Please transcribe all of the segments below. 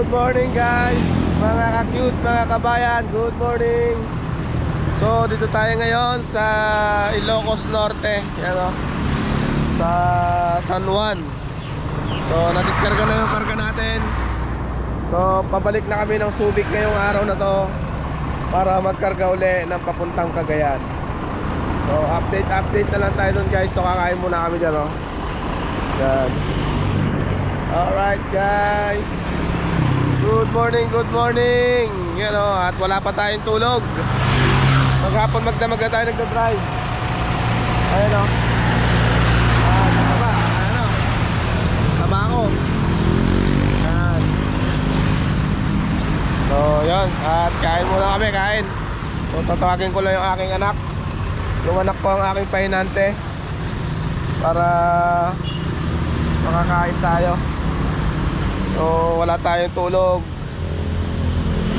Good morning guys, mga ka-cute, mga kabayan. Good morning. So dito tayo ngayon sa Ilocos Norte, yan o, sa San Juan. So nadiskarga na yung karga natin. So pabalik na kami ng Subic ngayong araw na to para magkarga uli ng papuntang Cagayan. So update na lang tayo dun guys. So kakain muna kami dyan o. Yan. Alright guys, good morning. Yan o, at wala pa tayong tulog. Maghapon magdamag na tayo nagdadrive. Ayan o. Taba, ano, taba ako. Yan. So yun, at kain muna kami, kain. So tatawagin ko lang yung aking anak. Yung anak ko ang aking pahinante, para makakain tayo. So wala tayong tulog.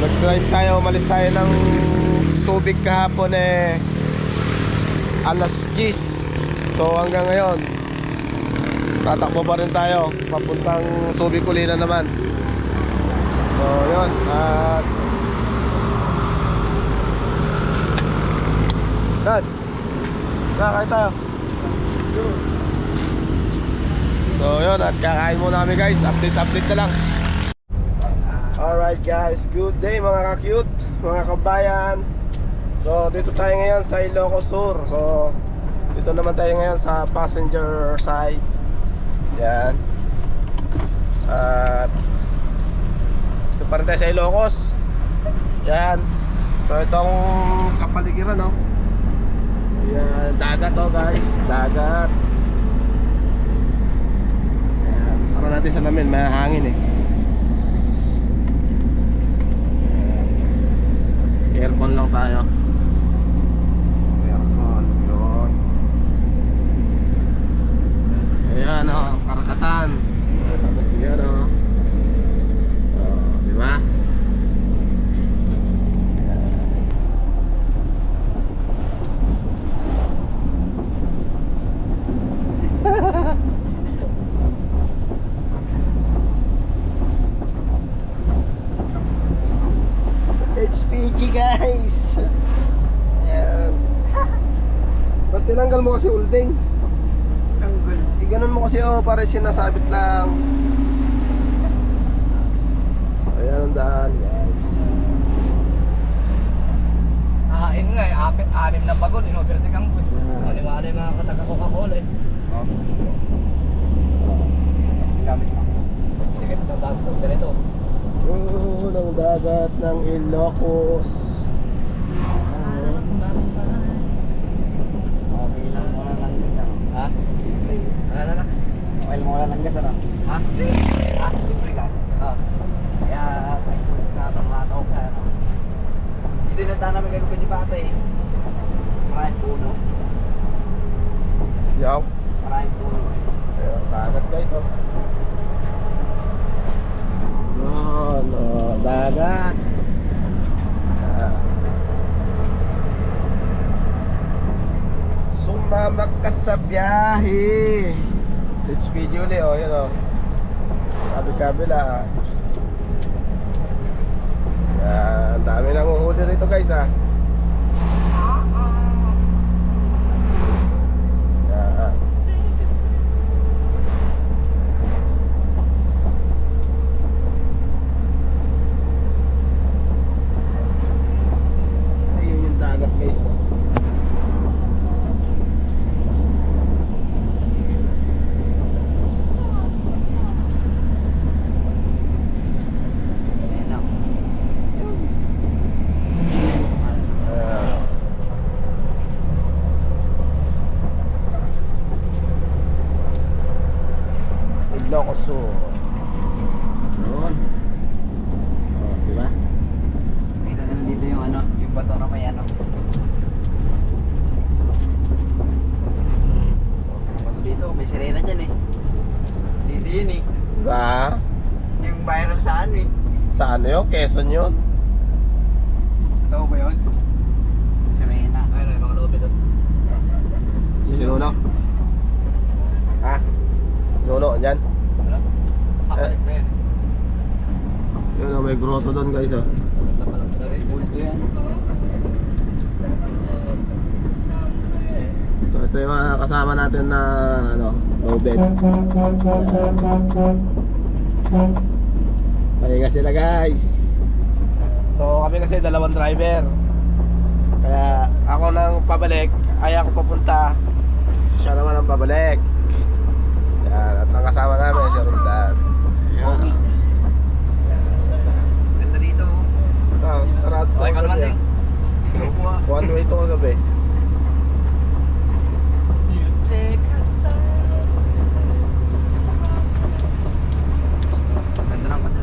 Nag-drive tayo, umalis tayo ng Subic kahapon alas 10. So hanggang ngayon tatakbo pa rin tayo papuntang Subic uli na naman. So yun, at Dad, kakain tayo. So yun, at kakain muna kami guys. Update na lang. Alright guys, good day mga ka-cute, mga kabayan. So dito tayo ngayon sa Ilocos Sur. So dito naman tayo ngayon sa passenger side. Yan. At dito pa rin tayo sa Ilocos. Yan. So itong kapaligiran, no? Yan, dagat to guys, dagat. Yan, sara natin sa lamin, may hangin Aircon lang tayo. Aircon, yun. Ayan o, karagatan. Ayan o. Diba? HPG guys. Ayan. Ba't tinanggal mo kasi ulding? Iganon mo kasi para sinasabit lang. So ayan ang daan guys. Hain nga anim na bagon, in-overtake ang buwan. Maniwala yung mga kataga Coca-Cola Gamit lang. Sige, tatawag ito, ganito. Yun ang dagat ng Ilocos. Okay lang, wala lang gas na. Ha? Wala na. Okay lang, wala lang gas na. Ha? Ha? Libre gas. Ha? Kaya, magkataw ka, ano. Dito na tayo namin gagawin ni Papa Maraming puno. Yaw. Maraming puno Ayan, dagat guys oh. No, dagat. Sumama ka sa biyahe. Let's video ulit oh, yun oh. Sabi kabila. Yan, dami nang uhuli rito guys ah. Yan. Ayun yung dagat guys oh. Ilocos Sur. Yun. Oh, diba? Nakita na dito yung ano, yung bato na may ano. Bato dito, may sirena dyan Dito yun Diba? Yung viral sa ano Sa ano yun? Quezon yun? Ito ba yun? Sirena. Ayun, mga loob ito. Sino na? Ha? Lolo, andyan? Wala. Papalit na yan. may grotto doon guys oh. Bulto yan. So ito yung mga kasama natin na ano, low bed. Pahinga sila guys. So kami kasi dalawang driver. Kaya ako nang pabalik, ay ako papunta. Siya naman ang pabalik. Yan, at ang kasama namin si Roldan. Okay. Ganda rito. Ah, sarado to. Okay, kalman din. One way to kagabi. Ganda ng kanta.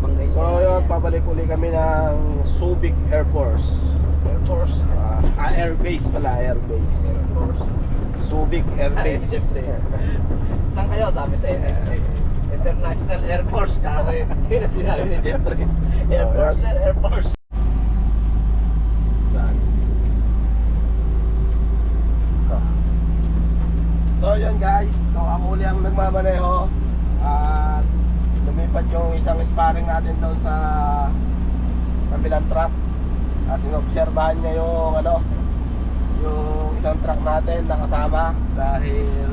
Banggay. So yun, pabalik uli kami ng Subic Air Force. Air Force? Air Base pala, Air Base. Air Force. Subic Air Base. Saan kayo? Sabi sa NSA. International Air Force. Kaya yun ang sinabi ni Jeffrey. Air Force, sir, Air Force. Yan. So yun guys, so ako uli ang nagmamaneho. At lumipat yung isang sparring natin doon sa kabilang truck. At inobserbahan niya yung ano, yung isang truck natin nakasama dahil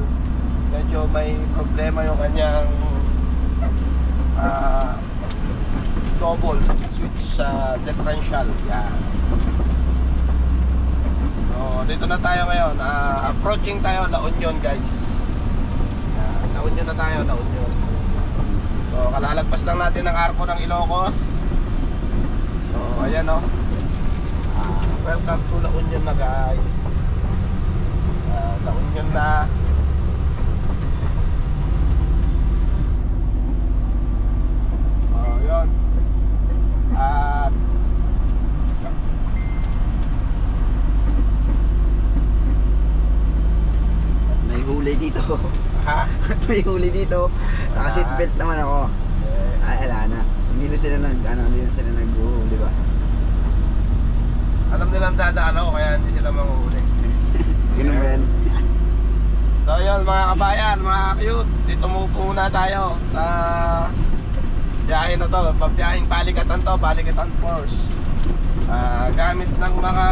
medyo may problema yung kanyang double switch sa differential. Yan. So dito na tayo ngayon, approaching tayo La Union guys. Yan, La Union na tayo, La Union. So kalalagpas lang natin ng arko ng Ilocos. So ayan o. Welcome to La Union na guys. La Union na. Yun. At May huli dito. ha? May huli dito. Naka-seatbelt naman ako. Ay, ala na. Hindi na sila nag-uhuli ba? Alam nilang dadaan ako kaya hindi sila manguhuli. Ganun ba yan? So yun mga kabayan, mga cute, dito muna tayo sa biyahe na to, pabiyahing Balikatan to, Balikatan Force. Gamit ng mga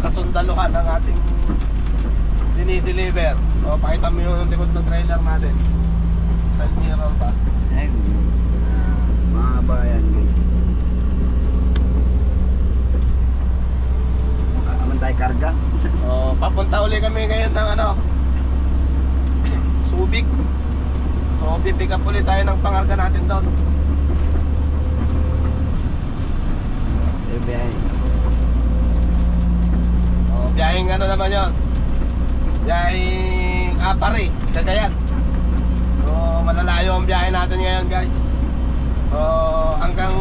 kasundaluhan ng ating dinideliver. So pakita mo yung likod ng trailer natin. Side mirror pa. Ay, mga bayan guys. Aman tayo karga. So papunta uli kami ngayon ng ano, Subic. So pipick up ulit tayo ng pangarga natin doon. FBI. Oh, biyaheng ano naman yun? Biyaheng Apari, Cagayan. So malalayo ang biyahe natin ngayon guys. So hanggang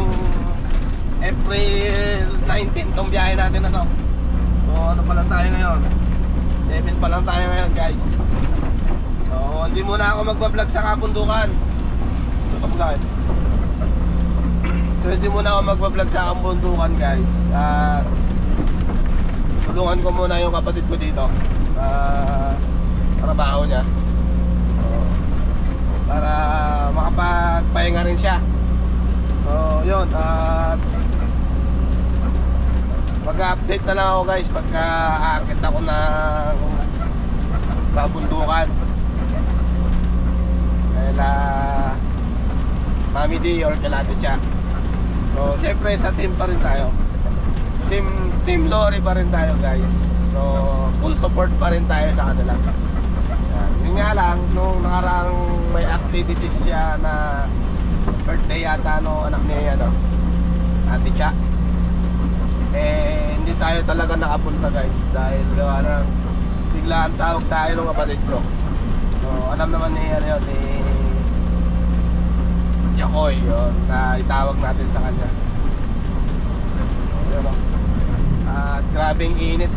April 19 tong biyahe natin na to. So ano pa lang tayo ngayon? 7 pa lang tayo ngayon guys. So hindi muna ako magbablog sa kabundukan. Ito pa So hindi muna ako magbablog sa kabundukan guys. At tulungan ko muna yung kapatid ko dito sa trabaho niya. So, para makapagpahinga rin siya. So yun, at mag-update na lang ako guys pagka aakit ako ng babundukan. Dahil Mami D or Kalate Cha. So syempre sa team pa rin tayo. Team Lori pa rin tayo guys. So full support pa rin tayo sa kanila. Yan. Yun nga lang, nung nakaraang may activities siya na birthday yata no anak niya yan, no? Ate Cha. Hindi tayo talaga nakapunta guys dahil gawa ng biglaan tawag sa akin ng kapatid ko. So alam naman ni ano yun, ni Yakoy yun, na itawag natin sa kanya. So, yun, no? At grabing init.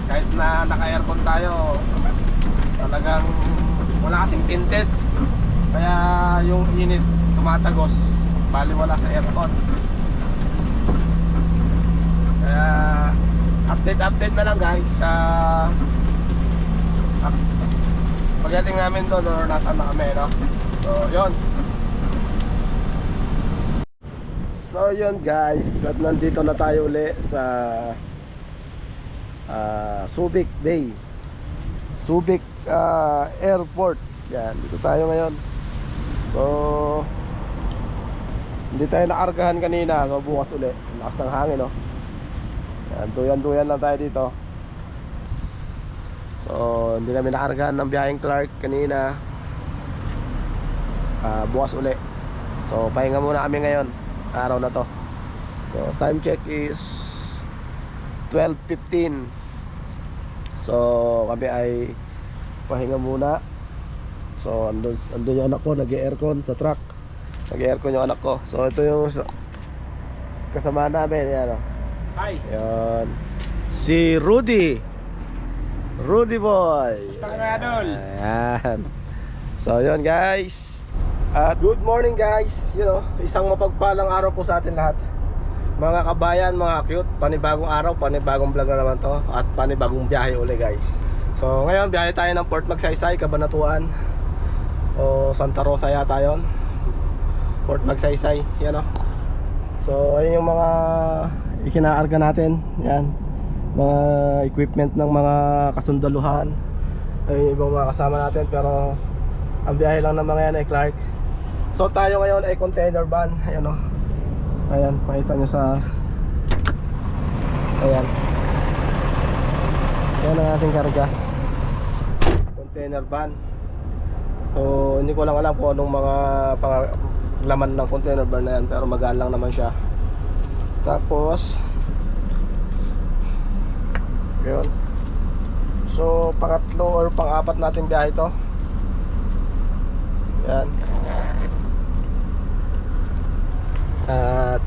Kahit na naka-aircon tayo, talagang wala kasing tinted. Kaya yung init tumatagos, bali wala sa aircon. Kaya update na lang guys sa pagdating namin doon or nasaan na kami, no? So yun. So yun guys, at nandito na tayo uli sa Subic Bay, Subic Airport. Yan, dito tayo ngayon. So hindi tayo nakargahan kanina, so bukas uli. Lakas ng hangin, no? Yan, duyan-duyan lang tayo dito. So hindi kami nakargahan ng biyaheng Clark kanina. Bukas uli. So pahinga muna kami ngayon, araw na to. So time check is 12:15. So kami ay pahinga muna. So andun yung anak ko, nag-aircon sa truck. Nag-aircon yung anak ko. So ito yung kasama namin, yan, Hi. yan. Si Rudy boy. Basta ka na, Adol. Ayan. So yun guys. At good morning guys. You know, isang mapagpalang araw po sa atin lahat. Mga kabayan, mga cute, panibagong araw, panibagong vlog na naman to. At panibagong biyahe uli guys. So ngayon biyahe tayo ng Port Magsaysay, Cabanatuan o Santa Rosa yata yun. Port Magsaysay, yan o. So ayun yung mga ikinaarga natin. Yan, mga equipment ng mga kasundaluhan. Ayun yung ibang mga kasama natin. Pero ang biyahe lang ng mga yan ay Clark. So tayo ngayon ay container van. Ayan o. Ayan, pakita nyo sa... Ayan. Ayan ang ating karga. Container van. So hindi ko lang alam kung anong mga laman ng container van na yan, pero magaan lang naman siya. Tapos yun. So pangatlo or pang-apat natin biyahe ito. Yan. At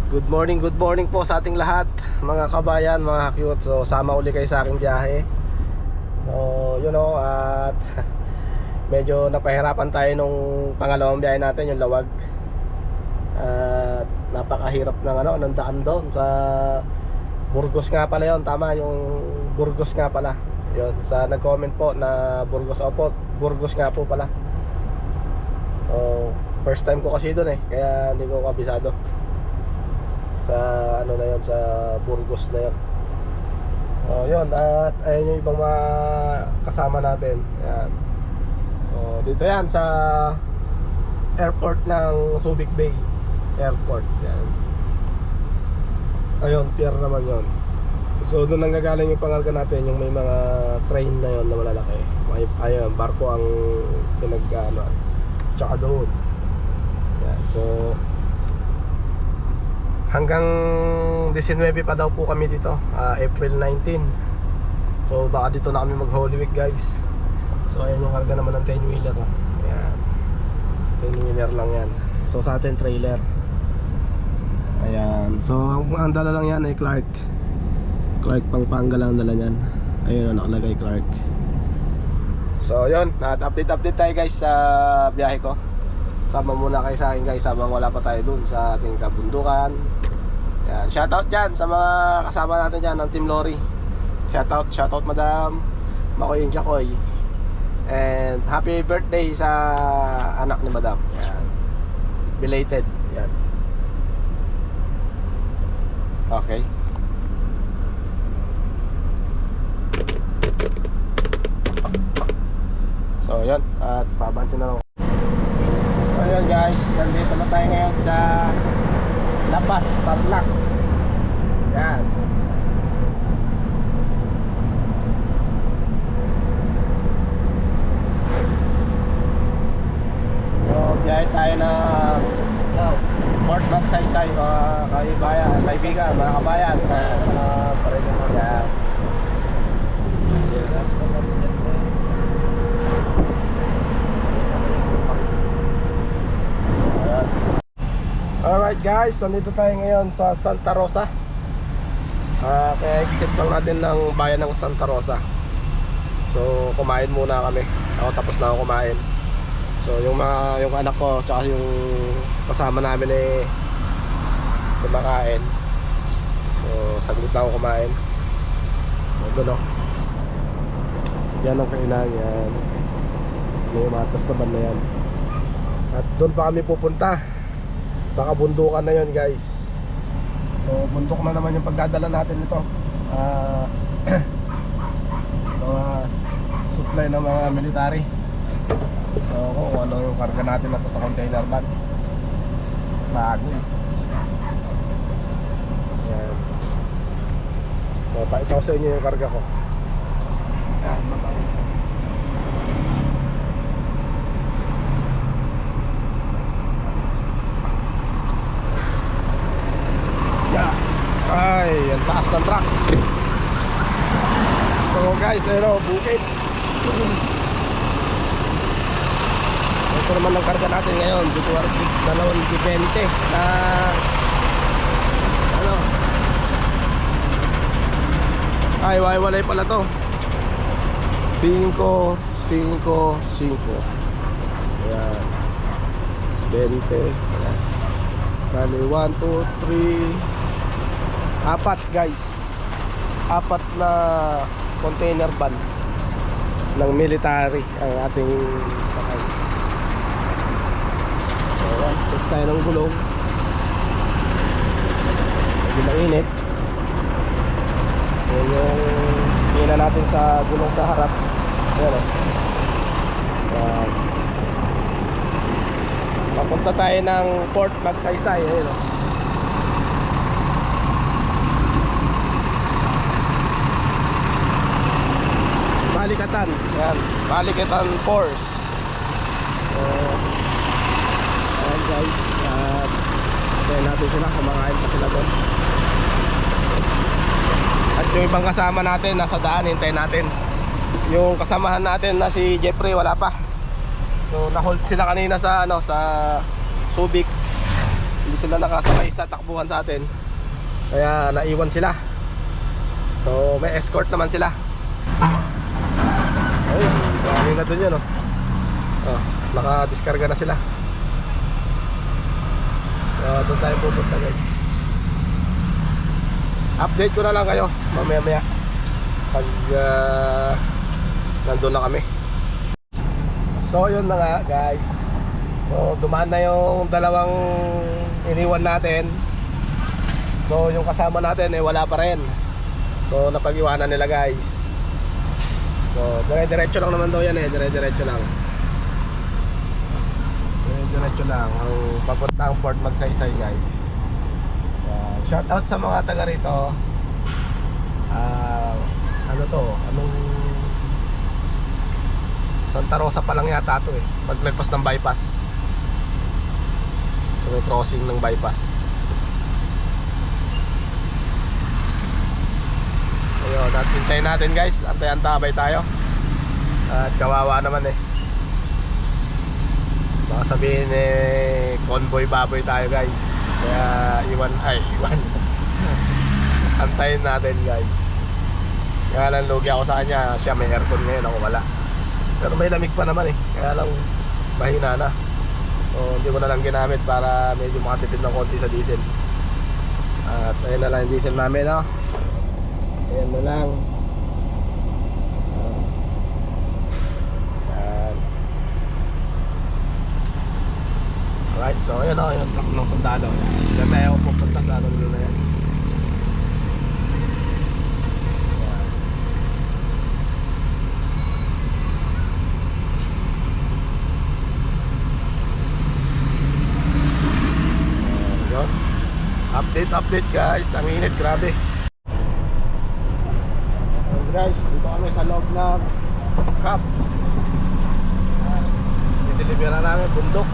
good morning po sa ating lahat, mga kabayan, mga cute. So sama uli kayo sa aking biyahe. So you know, at medyo napahirapan tayo nung pangalawang biyahe natin, yung Lawag. At napakahirap ng daan doon sa Burgos nga pala yun, tama, yung Burgos nga pala. Yun, sa nag-comment po na Burgos, opo, Burgos nga po pala. So first time ko kasi doon kaya hindi ko kabisado sa ano na yun, sa Burgos na yun. So yun, at ayun yung ibang mga kasama natin. Yan. So dito yan sa airport ng Subic Bay Airport. Yan. Ayun, pier naman yun. So doon nanggagaling yung pangarga natin, yung may mga train na yun na malalaki. Ayun, barko ang pinag-ano, tsaka doon. Yan, so hanggang 19 pa daw po kami dito, April 19. So baka dito na kami mag Holy Week guys. So ayan yung karga naman ng 10-wheeler. Ayan, 10-wheeler lang yan. So sa atin trailer. Ayan, so ang dala lang yan ay Clark Pampanga lang ang dala nyan. Ayun, nakalagay Clark. So yun, at update tayo guys sa biyahe ko. Sama muna kayo sa akin guys habang wala pa tayo dun sa ating kabundukan. Yan, shoutout dyan sa mga kasama natin dyan ng Team Lori. Shoutout Madam Makoy and Jacoy. And happy birthday sa anak ni Madam. Yan, belated. Yan. Okay. So yun, at pabanti na lang. So yun guys, nandito na tayo ngayon sa La Paz, Tarlac. Yan. So biyahe tayo na Port Magsaysay, mga kaibigan, mga kabayan. Yan. Alright guys, nandito tayo ngayon sa Santa Rosa. Kaya exit lang natin ng bayan ng Santa Rosa. So kumain muna kami. Ako tapos na ako kumain. So yung anak ko tsaka yung kasama namin kumakain. So saglit lang ako kumain. Doon o. Yan ang kainan yan. May matas na ban na yan. At doon pa kami pupunta Sa kabundukan na yon guys. So bundok na naman yung pagdadala natin nito. Mga supply ng mga military. So kung ano yung karga natin na to sa container van. Bago eh. Yan. So pakita ko sa inyo yung karga ko. Yan. Yeah. Ay, ang taas ng truck. So guys, ayun o, bukid. Ito naman ang karga natin ngayon. Dito 220 na ano. Ay, walay pala to. 5, 5, 5. Ayan. 20. Ayan. Bali, 1, 2, 3. 4 guys. 4 na container van ng military ang ating sakay. Ayan, take tayo ng gulong. Medyo mainit. Ayan yung hina natin sa gulong sa harap. Ayan o. Ayan. Papunta tayo ng Port Magsaysay. Ayan o. Balikatan. Yan. Balikatan Force. So, ayan guys. Hintayin natin sila. Kumakain pa sila doon. At yung ibang kasama natin nasa daan. Hintayin natin. Yung kasamahan natin na si Jeffrey wala pa. So na-hold sila kanina sa sa Subic. Hindi sila nakasakay sa takbuhan sa atin. Kaya naiwan sila. So may escort naman sila. Ayun, dami na dun yun nakadiskarga na sila. So doon tayo pupunta guys. Update ko na lang kayo mamaya pag nandun na kami. So yun na nga guys. So dumaan na yung dalawang iniwan natin. So yung kasama natin wala pa rin. So napag-iwanan nila guys. So, dire-diretso lang naman daw yan dire-diretso lang. Dire-diretso lang ang papuntang Port Magsaysay guys. Shout out sa mga taga rito. Ano to? Anong Santa Rosa pa lang yata to paglagpas ng bypass. So may crossing ng bypass. Ayun, hintayin natin guys. Antay-antabay tayo. At kawawa naman baka sabihin convoy baboy tayo guys. Kaya iwan. Antayin natin guys. Kaya lang lugi ako sa kanya. Siya may aircon ngayon, ako wala. Pero may lamig pa naman kaya lang mahina na. So hindi ko na lang ginamit para medyo makatipid ng konti sa diesel. At ayun na lang yung diesel namin ayan na lang. Ayan. Alright, so ayan yung truck ng sundalo. Diyan tayo pupunta sa anong yun na yan. Ayan. Ayan. Update guys. Ang init, grabe. Guys, dito kami sa loob ng Cap. I-deliver na namin bundok.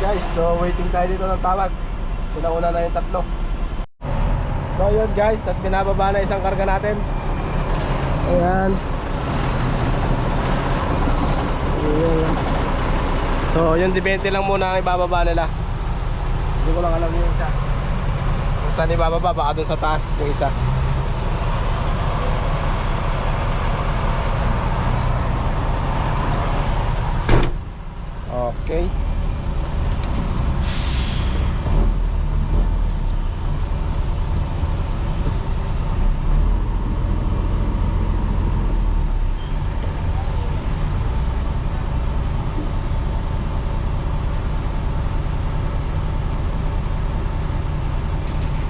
guys, so waiting tayo dito ng tawag. Una na yung tatlo. So yun guys, at binababa na isang karga natin. Ayan. Ayan. So yung D20 lang muna ang ibababa nila. Hindi ko lang alam yung isa kung saan ibababa, baka dun sa taas yung isa. Okay.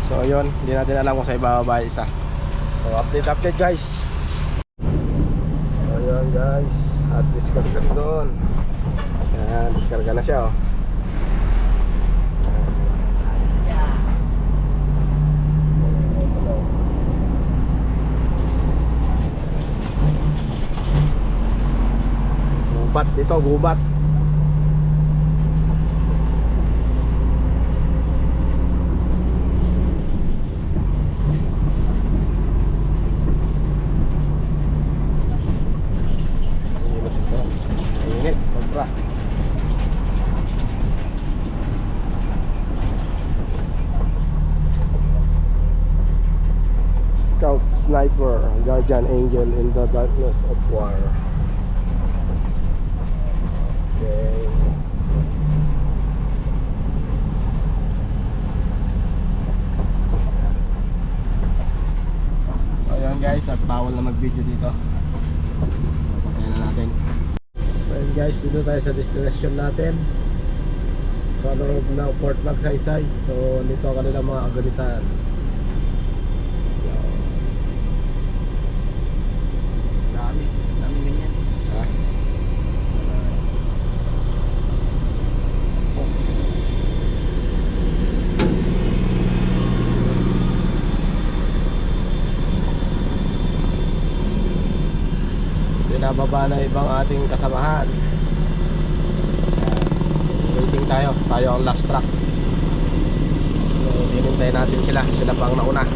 So yun, hindi natin alam kung sa ibababa yung isa. So update guys. So yun guys, at diskarga doon. Ayan, diskarga na siya oh. Gubat dito, gubat. Init, sobra. Scout Sniper, Guardian Angel in the Darkness of War. Okay. So ayan guys, at bawal na mag-video dito. Patayin na natin. So ayan guys, dito tayo sa destination natin. So loob ng Port Magsaysay. So dito kanila mga agalitan. Dami ganyan. Ha? Binababa na ibang ating kasamahan. Waiting tayo ang last truck. So hinintay natin sila pang nauna.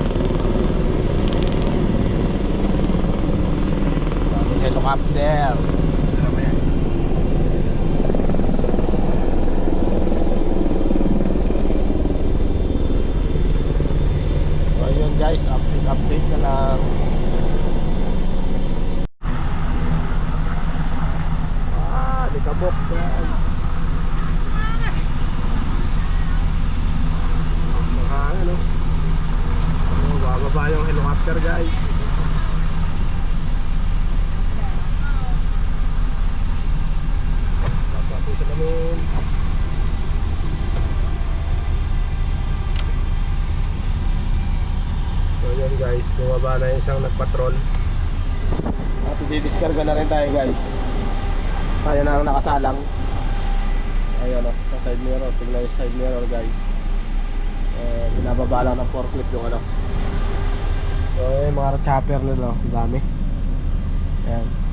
Helicopter. So ayun guys, update na lang. Likabok guys. Mahangin oh. Bababa yung helicopter guys. Sa namin. So yun guys, bumaba na yung isang nagpatrol. At i-discarga na rin tayo guys. Tayo na ang nakasalang. Ayun o, sa side mirror. Tignan yung side mirror guys. Binababa lang ng forklift yung ano. So yung mga chopper nila, dami. Ayan.